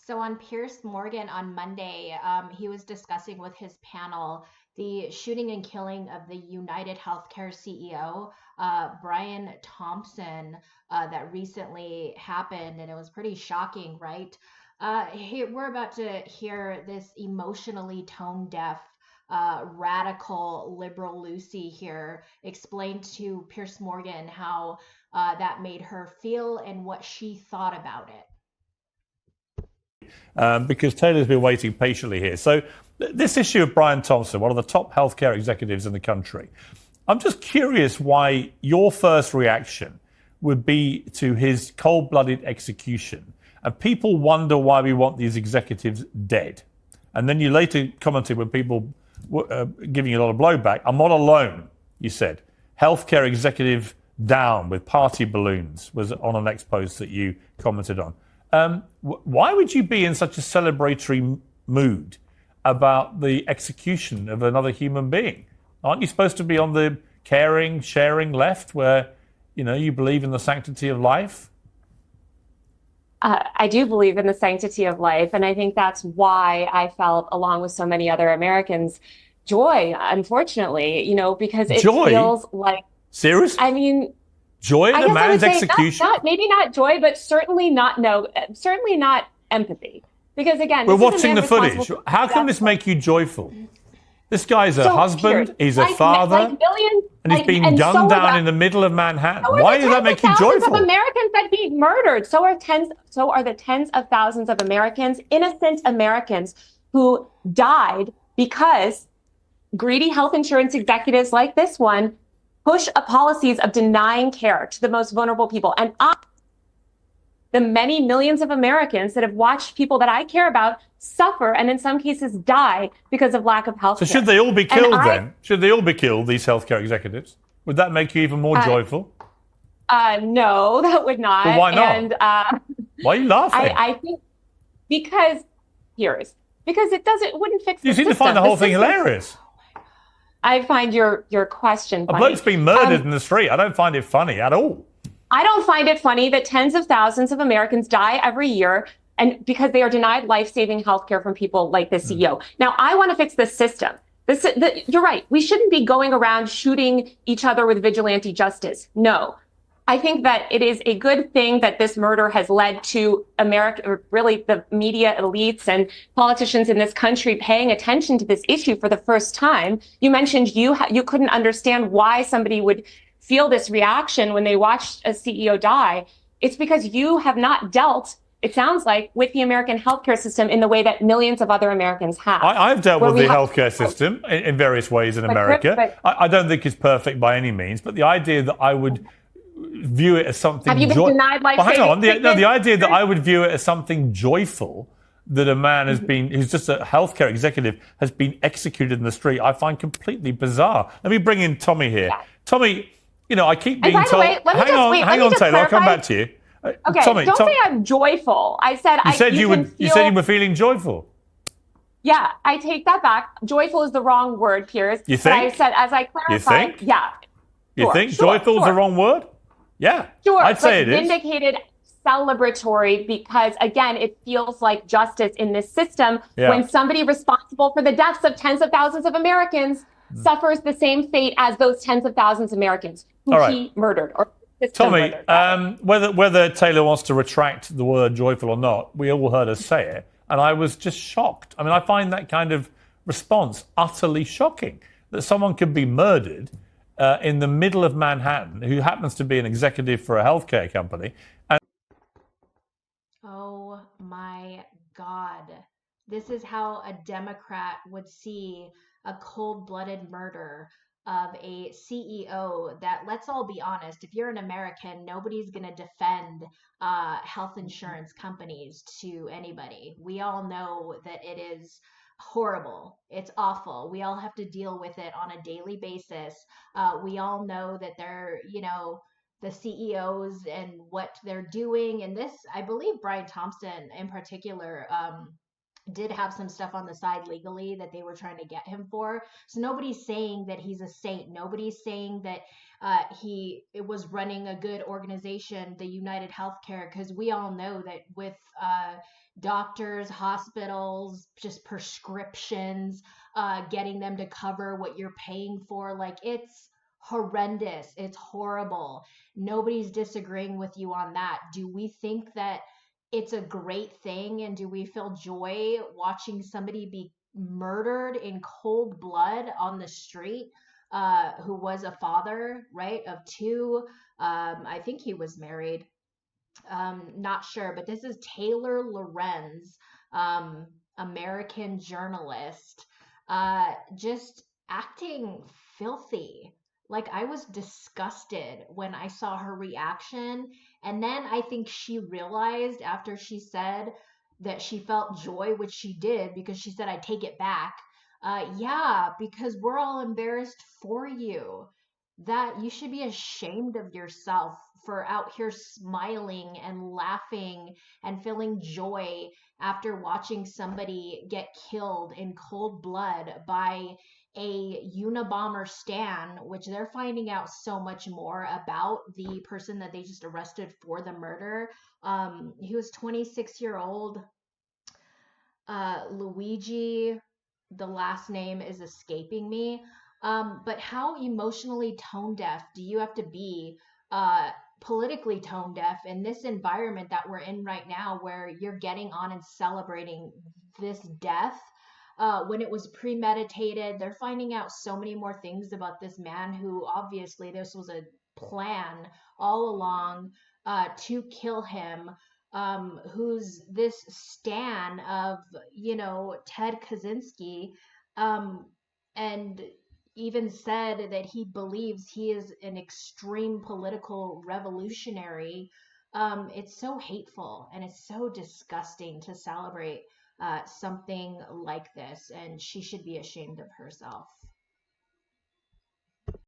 So on Piers Morgan on Monday, he was discussing with his panel the shooting and killing of the United Healthcare CEO, Brian Thompson, that recently happened, and it was pretty shocking, right? Here, we're about to hear this emotionally tone deaf, radical liberal Lucy here explain to Piers Morgan how that made her feel and what she thought about it. Because Taylor's been waiting patiently here. So, this issue of Brian Thompson, one of the top healthcare executives in the country, I'm just curious why your first reaction would be to his cold blooded execution. And people wonder why we want these executives dead. And then you later commented when people were giving you a lot of blowback, I'm not alone, you said. Healthcare executive down with party balloons was on an ex post that you commented on. Why would you be in such a celebratory mood about the execution of another human being? Aren't you supposed to be on the caring, sharing left where, you believe in the sanctity of life? I do believe in the sanctity of life. And I think that's why I felt, along with so many other Americans, joy, unfortunately, because it Joy? feels like. Serious? I mean, joy I at a guess I would man's say execution? maybe not joy, but certainly not empathy. Because again, We're this is a watching man the responsible footage. for How can this make you joyful? This guy's a So, husband, Piers, he's a like father, billions, and he's being gunned down in the middle of Manhattan. so are Why the does that tens make of you thousands joyful? of Americans that being murdered. So are the tens of thousands of Americans, innocent Americans, who died because greedy health insurance executives like this one push a policies of denying care to the most vulnerable people. And the many millions of Americans that have watched people that I care about suffer and in some cases die because of lack of health So care. should they all be killed then? Should they all be killed, these healthcare executives? Would that make you even more joyful? No, that would not. But why not? And why are you laughing? I think because it wouldn't fix the You seem system. to find the whole thing hilarious. I find your question funny. A bloke's been murdered in the street. I don't find it funny at all. I don't find it funny that tens of thousands of Americans die every year and because they are denied life-saving health care from people like the CEO. Now, I want to fix the system. You're right. We shouldn't be going around shooting each other with vigilante justice. No. I think that it is a good thing that this murder has led to America, or really the media elites and politicians in this country paying attention to this issue for the first time. You mentioned you couldn't understand why somebody would feel this reaction when they watched a CEO die. It's because you have not dealt, it sounds like, with the American healthcare system in the way that millions of other Americans have. I've dealt with the healthcare system in various ways in America. I don't think it's perfect by any means, but the idea that I would view it as something. Have you been denied life saving? Hang on. The idea that I would view it as something joyful that a man has been, who's just a healthcare executive, has been executed in the street, I find completely bizarre. Let me bring in Tommy here. Yeah. Tommy, I keep being told. Hang on, Taylor. I'll come back to you. Okay, Tommy, don't say I'm joyful. I said you said you were feeling joyful. Yeah, I take that back. Joyful is the wrong word, Piers. You think? But I said, as I clarified, you think? Yeah. You think joyful is the wrong word? Yeah. Sure. I'd say it is. Vindicated, celebratory, because again, it feels like justice in this system when somebody responsible for the deaths of tens of thousands of Americans suffers the same fate as those tens of thousands of Americans who he murdered or. Tommy, whether Taylor wants to retract the word joyful or not, we all heard her say it, and I was just shocked. I mean, I find that kind of response utterly shocking, that someone could be murdered in the middle of Manhattan, who happens to be an executive for a healthcare company. Oh my God. This is how a Democrat would see a cold-blooded murder of a CEO that, let's all be honest, if you're an American, nobody's going to defend health insurance companies to anybody. We all know that it is horrible. It's awful. We all have to deal with it on a daily basis. We all know that they're, the CEOs and what they're doing. And this, I believe Brian Thompson in particular, did have some stuff on the side legally that they were trying to get him for. So nobody's saying that he's a saint. Nobody's saying that he it was running a good organization, the United Healthcare, because we all know that with doctors, hospitals, just prescriptions, getting them to cover what you're paying for, like it's horrendous. It's horrible. Nobody's disagreeing with you on that. Do we think that it's a great thing, and do we feel joy watching somebody be murdered in cold blood on the street, who was a father, right, of two? I think he was married, not sure, but this is Taylor Lorenz, um, American journalist, just acting filthy. Like, I was disgusted when I saw her reaction. And then I think she realized after she said that she felt joy, which she did because she said, I take it back. Yeah, because we're all embarrassed for you. That you should be ashamed of yourself for out here smiling and laughing and feeling joy after watching somebody get killed in cold blood by a Unabomber Stan, which they're finding out so much more about the person that they just arrested for the murder. He was 26-year-old Luigi, the last name is escaping me. But how emotionally tone deaf do you have to be, politically tone deaf in this environment that we're in right now, where you're getting on and celebrating this death? When it was premeditated, they're finding out so many more things about this man who obviously this was a plan all along, to kill him, who's this stan of, Ted Kaczynski, um, and even said that he believes he is an extreme political revolutionary. It's so hateful and it's so disgusting to celebrate something like this, and she should be ashamed of herself.